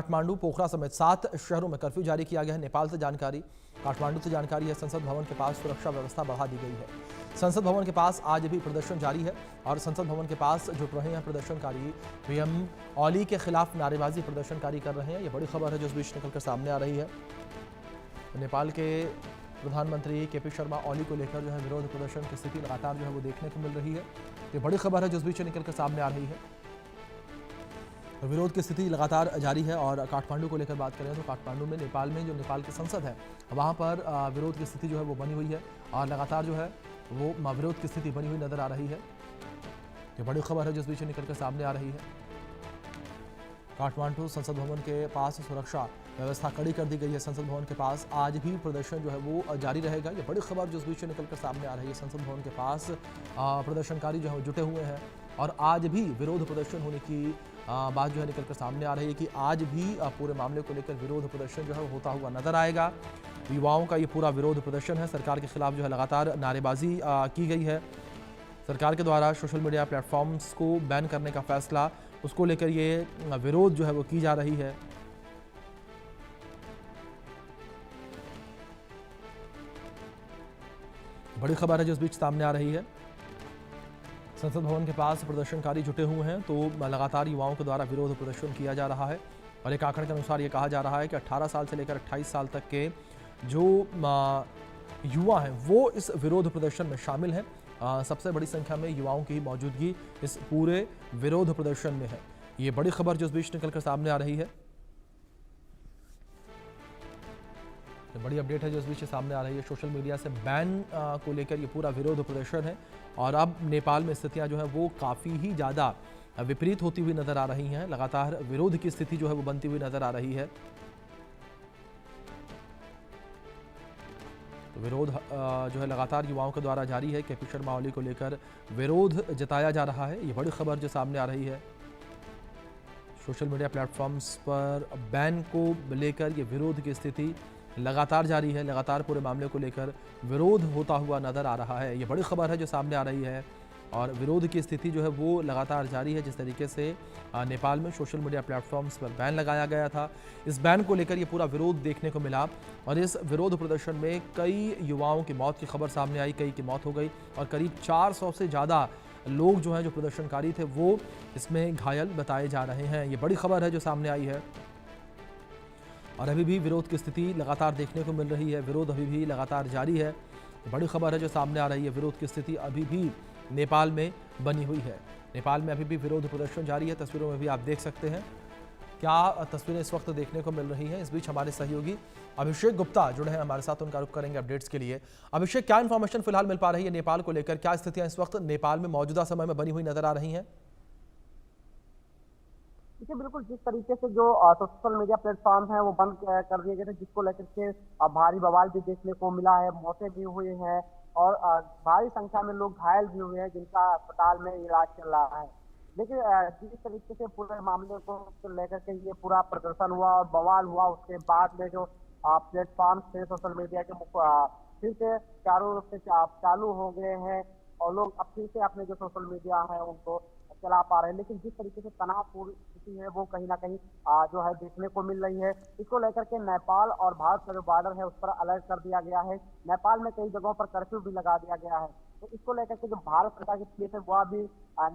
काठमांडू, पोखरा समेत 7 शहरों में कर्फ्यू जारी किया गया है। नेपाल से जानकारी, काठमांडू से जानकारी है, संसद भवन के पास सुरक्षा व्यवस्था बढ़ा दी गई है। संसद भवन के पास आज भी प्रदर्शन जारी है और संसद भवन के पास जुट रहे हैं प्रदर्शनकारी। पीएम ओली के खिलाफ नारेबाजी प्रदर्शनकारी कर रहे हैं। ये बड़ी खबर है जो इस बीच निकलकर सामने आ रही है। नेपाल के प्रधानमंत्री केपी शर्मा ओली को लेकर जो है विरोध प्रदर्शन की स्थिति लगातार जो है वो देखने को मिल रही है। ये बड़ी खबर है जो इस बीच निकलकर सामने आ रही है। विरोध की स्थिति लगातार जारी है और काठमांडू को लेकर बात करें तो काठमांडू में नेपाल में जो नेपाल की संसद है वहां पर विरोध की स्थिति जो है वो बनी हुई है और लगातार जो है वो विरोध की स्थिति बनी हुई नजर आ रही है। ये बड़ी खबर है जिस बीच निकलकर सामने आ रही है। काठमांडू संसद भवन के पास सुरक्षा व्यवस्था कड़ी कर दी गई है। संसद भवन के पास आज भी प्रदर्शन जो है वो जारी रहेगा। ये बड़ी खबर जिस बीच निकलकर सामने आ रही है। संसद भवन के पास प्रदर्शनकारी जो है जुटे हुए हैं और आज भी विरोध प्रदर्शन होने की बात जो है निकलकर सामने आ रही है कि आज भी पूरे मामले को लेकर विरोध प्रदर्शन जो है होता हुआ नजर आएगा। युवाओं का ये पूरा विरोध प्रदर्शन है। सरकार के खिलाफ जो है लगातार नारेबाजी की गई है। सरकार के द्वारा सोशल मीडिया प्लेटफॉर्म्स को बैन करने का फैसला, उसको लेकर ये विरोध जो है वो की जा रही है। बड़ी खबर है जो इस बीच सामने आ रही है। संसद भवन के पास प्रदर्शनकारी जुटे हुए हैं तो लगातार युवाओं के द्वारा विरोध प्रदर्शन किया जा रहा है और एक आंकड़े के अनुसार ये कहा जा रहा है कि 18 साल से लेकर 28 साल तक के जो युवा हैं वो इस विरोध प्रदर्शन में शामिल हैं। सबसे बड़ी संख्या में युवाओं की मौजूदगी इस पूरे विरोध प्रदर्शन में है। ये बड़ी खबर जो इस बीच निकलकर सामने आ रही है। बड़ी अपडेट है जो इस बीच सामने आ रही है। सोशल मीडिया से बैन को लेकर ये पूरा विरोध प्रदर्शन है और अब नेपाल में स्थितियां जो है वो काफ़ी ही ज़्यादा विपरीत होती हुई नज़र आ रही हैं। लगातार विरोध की स्थिति जो है वो बनती हुई नज़र आ रही है। तो विरोध जो है लगातार युवाओं के द्वारा जारी है। केपी शर्मा ओली को लेकर विरोध जताया जा रहा है। ये बड़ी खबर जो सामने आ रही है। सोशल मीडिया प्लेटफॉर्म्स पर बैन को लेकर ये विरोध की स्थिति लगातार जारी है। लगातार पूरे मामले को लेकर विरोध होता हुआ नजर आ रहा है। ये बड़ी खबर है जो सामने आ रही है और विरोध की स्थिति जो है वो लगातार जारी है। जिस तरीके से नेपाल में सोशल मीडिया प्लेटफॉर्म्स पर बैन लगाया गया था, इस बैन को लेकर ये पूरा विरोध देखने को मिला और इस विरोध प्रदर्शन में कई युवाओं की मौत की खबर सामने आई। कई की मौत हो गई और करीब 400 से ज़्यादा लोग जो हैं जो प्रदर्शनकारी थे वो इसमें घायल बताए जा रहे हैं। ये बड़ी खबर है जो सामने आई है और अभी भी विरोध की स्थिति लगातार देखने को मिल रही है। विरोध अभी भी लगातार जारी है। बड़ी खबर है जो सामने आ रही है। विरोध की स्थिति अभी भी नेपाल में बनी हुई है। नेपाल में अभी भी विरोध प्रदर्शन जारी है। तस्वीरों में भी आप देख सकते हैं क्या तस्वीरें इस वक्त देखने को मिल रही हैं। इस बीच हमारे सहयोगी अभिषेक गुप्ता जुड़े हैं हमारे साथ, उनका रुख करेंगे अपडेट्स के लिए। अभिषेक, क्या इन्फॉर्मेशन फिलहाल मिल पा रही है नेपाल को लेकर? क्या स्थितियां इस वक्त नेपाल में मौजूदा समय में बनी हुई नजर आ रही हैं? देखिए, बिल्कुल जिस तरीके से जो सोशल मीडिया प्लेटफॉर्म है वो बंद कर दिए गए थे, जिसको लेकर के भारी बवाल भी देखने को मिला है, मौतें भी हुई हैं और भारी संख्या में लोग घायल भी हुए हैं जिनका अस्पताल में इलाज चल रहा है। लेकिन जिस तरीके से पूरे मामले को लेकर के ये पूरा प्रदर्शन हुआ और बवाल हुआ, उसके बाद में जो प्लेटफॉर्म थे सोशल मीडिया के फिर से चारों ओर से चालू हो गए हैं और लोग अब फिर से अपने जो सोशल मीडिया है उनको चला पा रहे हैं। लेकिन जिस तरीके से तनावपूर्ण स्थिति है वो कहीं ना कहीं जो है देखने को मिल रही है। इसको लेकर के नेपाल और भारत का जो बॉर्डर है उस पर अलर्ट कर दिया गया है। नेपाल में कई जगहों पर कर्फ्यू भी लगा दिया गया है। तो इसको लेकर के जो भारत सरकार की पुलिस है वह भी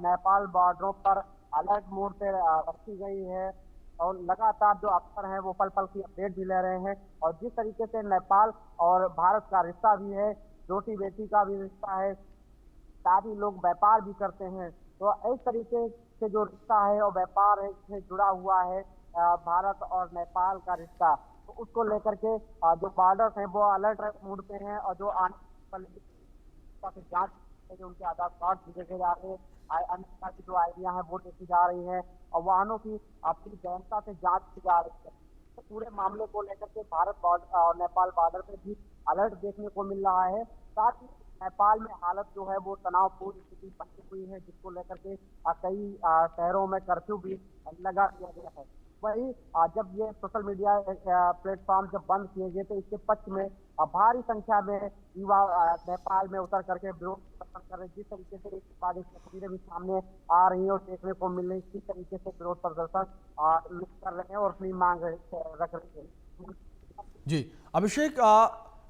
नेपाल बॉर्डरों पर अलर्ट मोड पे रखी गई है और लगातार जो अफसर हैं वो पल पल की अपडेट भी ले रहे हैं। और जिस तरीके से नेपाल और भारत का रिश्ता भी है, रोटी बेटी का भी रिश्ता है, काफी लोग व्यापार भी करते हैं, तो इस तरीके से जो रिश्ता है और व्यापार है से जुड़ा हुआ है भारत और नेपाल का रिश्ता, तो उसको लेकर के जो बॉर्डर है वो अलर्ट मोड पे हैं और जो आने वाली जांच जो उनके आधार कार्ड भी देखे जा रहे हैं, अन्य प्रकार की जो आईडिया है वो देखी जा रही है और वाहनों की अपनी गहनता से जांच की जा रही है। तो पूरे मामले को लेकर के भारत बॉर्डर और नेपाल बॉर्डर पे भी अलर्ट देखने को मिल रहा है। साथ ही नेपाल में हालत जो है वो तनावपूर्ण स्थिति बनी हुई है, जिसको लेकर के कई शहरों में कर्फ्यू भी लगा दिया गया है। वही जब ये सोशल मीडिया प्लेटफॉर्म जब बंद किए गए तो इसके पक्ष में भारी संख्या में युवा नेपाल में उतर करके विरोध प्रदर्शन कर रहे हैं। जिस तरीके से एक के बाद एक तस्वीरें भी सामने आ रही है और देखने को मिल रही है, किस तरीके से विरोध प्रदर्शन लोग कर रहे हैं और अपनी मांग रख रहे हैं। जी अभिषेक,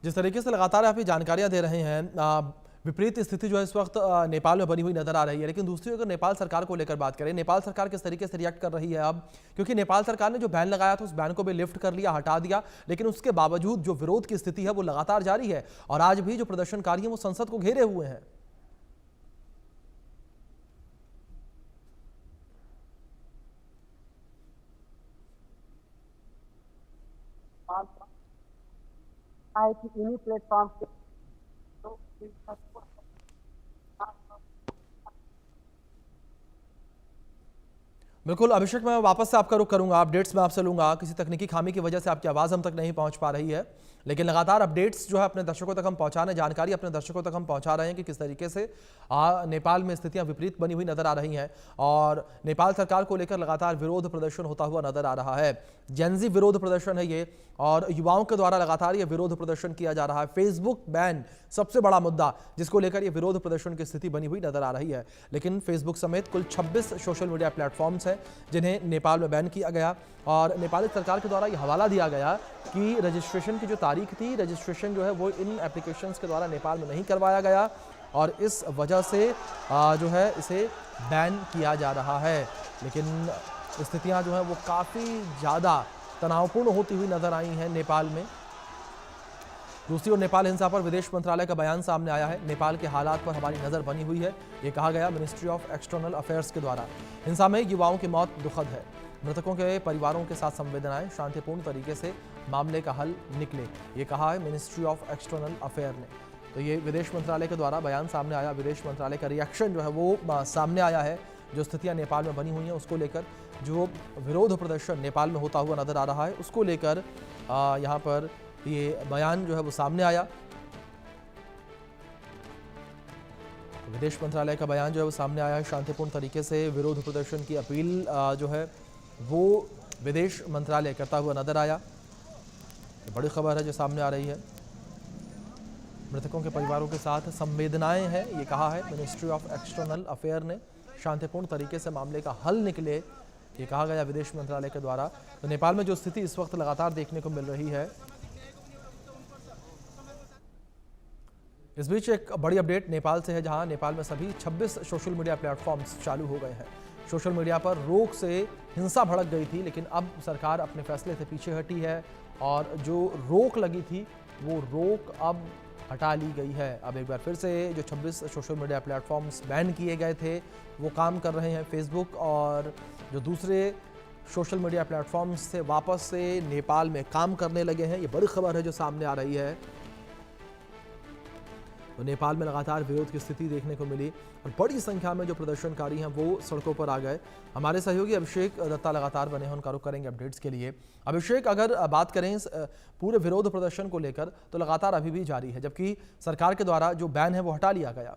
जिस तरीके से लगातार आप ये जानकारियां दे रहे हैं, विपरीत स्थिति जो है इस वक्त नेपाल में बनी हुई नजर आ रही है, लेकिन दूसरी अगर नेपाल सरकार को लेकर बात करें, नेपाल सरकार किस तरीके से रिएक्ट कर रही है अब? क्योंकि नेपाल सरकार ने जो बैन लगाया था उस बैन को भी लिफ्ट कर लिया, हटा दिया, लेकिन उसके बावजूद जो विरोध की स्थिति है वो लगातार जारी है और आज भी जो प्रदर्शनकारी हैं वो संसद को घेरे हुए हैं। कि इन्हीं प्लेटफॉर्म पे तो बिल्कुल अभिषेक, मैं वापस से आपका रुख करूंगा, अपडेट्स मैं आपसे लूंगा। किसी तकनीकी खामी की वजह से आपकी आवाज़ हम तक नहीं पहुंच पा रही है, लेकिन लगातार अपडेट्स जो है अपने दर्शकों तक हम पहुंचा रहे हैं, जानकारी अपने दर्शकों तक हम पहुंचा रहे हैं कि किस तरीके से नेपाल में स्थितियां विपरीत बनी हुई नजर आ रही हैं और नेपाल सरकार को लेकर लगातार विरोध प्रदर्शन होता हुआ नजर आ रहा है। जेनजी विरोध प्रदर्शन है ये और युवाओं के द्वारा लगातार ये विरोध प्रदर्शन किया जा रहा है। फेसबुक बैन सबसे बड़ा मुद्दा जिसको लेकर ये विरोध प्रदर्शन की स्थिति बनी हुई नजर आ रही है, लेकिन फेसबुक समेत कुल 26 सोशल मीडिया प्लेटफॉर्म्स हैं जिन्हें नेपाल में बैन किया गया और नेपाली सरकार के द्वारा ये हवाला दिया गया कि रजिस्ट्रेशन की जो तारीख थी, रजिस्ट्रेशन जो है वो इन एप्लीकेशंस के द्वारा नेपाल में नहीं करवाया गया और इस वजह से जो है इसे बैन किया जा रहा है। लेकिन स्थितियां जो है वो काफ़ी ज़्यादा तनावपूर्ण होती हुई नजर आई हैं नेपाल में। दूसरी ओर नेपाल हिंसा पर विदेश मंत्रालय का बयान सामने आया है। नेपाल के हालात पर हमारी नज़र बनी हुई है, ये कहा गया मिनिस्ट्री ऑफ एक्सटर्नल अफेयर्स के द्वारा। हिंसा में युवाओं की मौत दुखद है, मृतकों के परिवारों के साथ संवेदनाएं, शांतिपूर्ण तरीके से मामले का हल निकले, ये कहा है मिनिस्ट्री ऑफ एक्सटर्नल अफेयर ने। तो ये विदेश मंत्रालय के द्वारा बयान सामने आया, विदेश मंत्रालय का रिएक्शन जो है वो सामने आया है। जो स्थितियां नेपाल में बनी हुई हैं उसको लेकर, जो विरोध प्रदर्शन नेपाल में होता हुआ नजर आ रहा है उसको लेकर यहाँ पर ये बयान जो है वो सामने आया। विदेश मंत्रालय का बयान जो है वो सामने आया है, शांतिपूर्ण तरीके से विरोध प्रदर्शन की अपील जो है वो विदेश मंत्रालय करता हुआ नजर आया। बड़ी खबर है जो सामने आ रही है, मृतकों के परिवारों के साथ संवेदनाएं हैं, ये कहा है मिनिस्ट्री ऑफ एक्सटर्नल अफेयर ने। शांतिपूर्ण तरीके से मामले का हल निकले, ये कहा गया विदेश मंत्रालय के द्वारा। तो नेपाल में जो स्थिति इस वक्त लगातार देखने को मिल रही है, इस बीच एक बड़ी अपडेट नेपाल से है, जहां नेपाल में सभी 26 सोशल मीडिया प्लेटफॉर्म्स चालू हो गए हैं। सोशल मीडिया पर रोक से हिंसा भड़क गई थी, लेकिन अब सरकार अपने फैसले से पीछे हटी है और जो रोक लगी थी वो रोक अब हटा ली गई है। अब एक बार फिर से जो 26 सोशल मीडिया प्लेटफॉर्म्स बैन किए गए थे वो काम कर रहे हैं। फेसबुक और जो दूसरे सोशल मीडिया प्लेटफॉर्म्स से वापस से नेपाल में काम करने लगे हैं, ये बड़ी खबर है जो सामने आ रही है। तो नेपाल में लगातार विरोध की स्थिति देखने को मिली और बड़ी संख्या में जो प्रदर्शनकारी हैं वो सड़कों पर आ गए। हमारे सहयोगी अभिषेक दत्ता लगातार बने हैं, उनका रुख करेंगे अपडेट्स के लिए। अभिषेक, अगर बात करें पूरे विरोध प्रदर्शन को लेकर तो लगातार अभी भी जारी है, जबकि सरकार के द्वारा जो बैन है वो हटा लिया गया।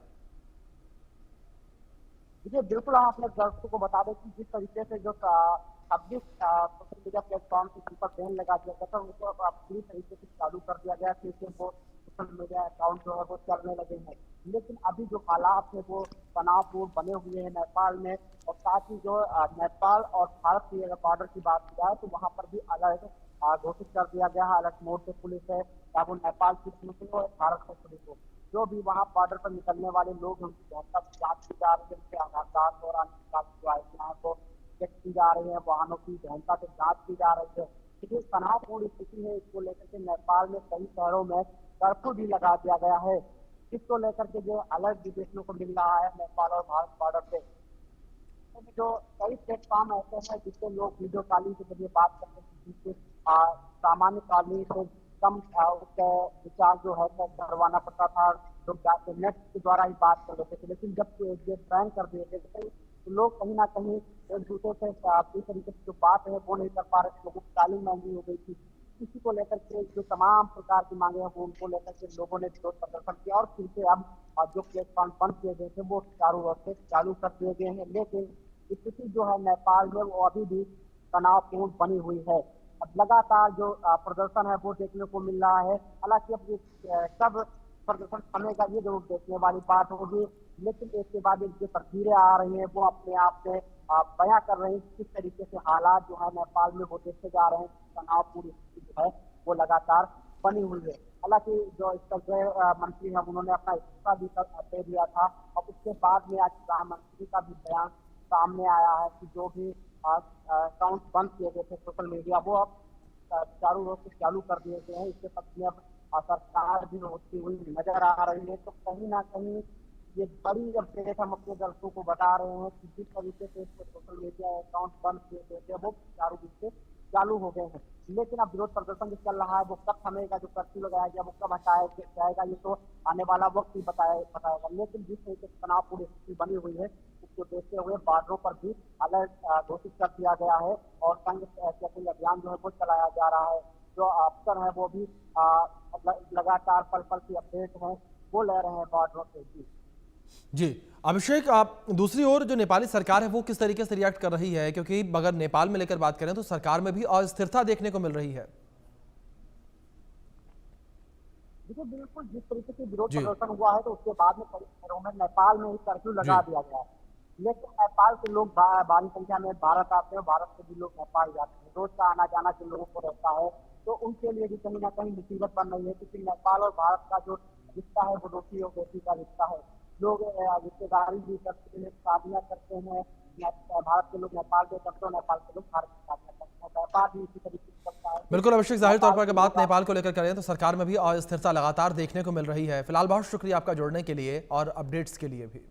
देखिए, बिल्कुल हम अपने दर्शकों को बता दें कि जिस तरीके से जो 26 सोशल मीडिया प्लेटफॉर्म के ऊपर बैन लगा दिया गया था उनको पूरी तरीके से चालू कर दिया गया, फिर से वो सोशल मीडिया अकाउंट जो है वो चलने लगे हैं। लेकिन अभी जो हालात है वो तनावपूर्ण बने हुए हैं नेपाल में, और साथ ही जो नेपाल और भारत की अगर बॉर्डर की बात की जाए तो वहाँ पर भी अलर्ट घोषित कर दिया गया है। अलर्ट मोड पे पुलिस है, चाहे वो नेपाल की पुलिस हो या भारत की पुलिस हो। जो भी वहाँ बॉर्डर पर निकलने वाले लोग हैं उनकी गहनता से जांच की जा रही है, उनके आधार कार्ड दौरान जो आइडिया को चेक की जा रही है, वाहनों की गहनता से जांच की जा रही है। लेकिन तनावपूर्ण स्थिति है, इसको लेकर के नेपाल में कई शहरों में कर्फ्यू भी लगा दिया गया है। इसको लेकर के जो अलर्ट भी देखने को मिल रहा है नेपाल और भारत बॉर्डर पे, जो कई प्लेटफॉर्म ऐसे हैं जिससे लोग वीडियो कॉलिंग के जरिए बात करते हैं, जिससे सामान्य कॉलिंग से कम उसका रिचार्ज जो है करवाना पड़ता था, लोग जाके नेट के द्वारा ही बात कर लेते थे। लेकिन जब ये बैन कर दिए गए तो लोग कहीं ना कहीं एक दूसरे से इस तरीके से जो बात है वो नहीं कर पा रहे थे, लोगों की कॉलिंग महंगी हो गई थी। इसी को लेकर के जो तमाम प्रकार की मांगे हैं वो उनको लेकर के लोगों ने विरोध प्रदर्शन किया और फिर से अब जो प्लेटफॉर्म बंद किए गए थे वो चारों ओर से चालू कर दिए गए हैं। लेकिन स्थिति जो है नेपाल में वो अभी भी तनावपूर्ण बनी हुई है। अब लगातार जो प्रदर्शन है वो देखने को मिल रहा है। हालांकि अब ये कब प्रदर्शन थमेगा ये जरूर देखने वाली बात होगी, लेकिन एक के बाद एक जो तस्वीरें आ रही हैं वो अपने आप में बयां कर रही हैं किस तरीके से हालात जो है नेपाल में वो देखते जा रहे हैं। तनावपूर्ण स्थिति जो है वो लगातार बनी हुई है। हालांकि जो इसका गृह मंत्री है उन्होंने अपना इस्तीफा भी दे दिया था और उसके बाद में आज गृह मंत्री का भी बयान सामने आया है कि जो भी अकाउंट बंद किए गए थे सोशल मीडिया वो अब चारों ओर से चालू कर दिए गए हैं। इसके पक्ष में अब सरकार भी होती हुई नजर आ रही है। तो कहीं ना कहीं ये बड़ी अपडेट हम अपने दर्शकों को बता रहे हैं कि जिस तरीके से सोशल मीडिया अकाउंट बंद किए गए थे वो चारों रूप से चालू हो गए हैं। लेकिन अब विरोध प्रदर्शन जो चल रहा है वो कब थमेगा, जो कर्फ्यू लगाया गया वो कब हटाया जाएगा, ये तो आने वाला वक्त ही बताएगा। लेकिन जिस तरीके से तनावपूर्ण स्थिति बनी हुई है उसको देखते हुए बॉर्डरों पर भी अलर्ट घोषित कर दिया गया है और संघ चेकिंग अभियान जो है वो चलाया जा रहा है। जो अफसर है वो भी लगातार पल पल की अपडेट है वो ले रहे हैं बॉर्डरों से। जी अभिषेक, आप दूसरी ओर जो नेपाली सरकार है वो किस तरीके से रिएक्ट कर रही है, क्योंकि अगर नेपाल में लेकर बात करें तो सरकार में भी अस्थिरता देखने को मिल रही है। देखिए बिल्कुल जिस तरीके से विरोध प्रदर्शन हुआ है तो उसके बाद में कई शहरों में नेपाल में ही कर्फ्यू लगा दिया गया है। लेकिन नेपाल के लोग भारी संख्या में भारत आते हैं, भारत से भी लोग नेपाल जाते हैं, रोज का आना जाना जिन लोगों को रहता है तो उनके लिए भी कहीं ना कहीं मुसीबत बन रही है, क्योंकि नेपाल और भारत का जो रिश्ता है वो रोटी और बेटी का रिश्ता है। लोग रिश्तेदारी भी करते हैं, शादियां करते हैं, भारत के लोग नेपाल के करते हैं, नेपाल के लोग भारत के साथ करते हैं, व्यापार भी इसी तरीके से चलता है। बिल्कुल अभिषेक, जाहिर तौर पर अगर बात नेपाल को लेकर करें तो सरकार में भी अस्थिरता लगातार देखने को मिल रही है। फिलहाल बहुत शुक्रिया आपका जुड़ने के लिए और अपडेट्स के लिए भी।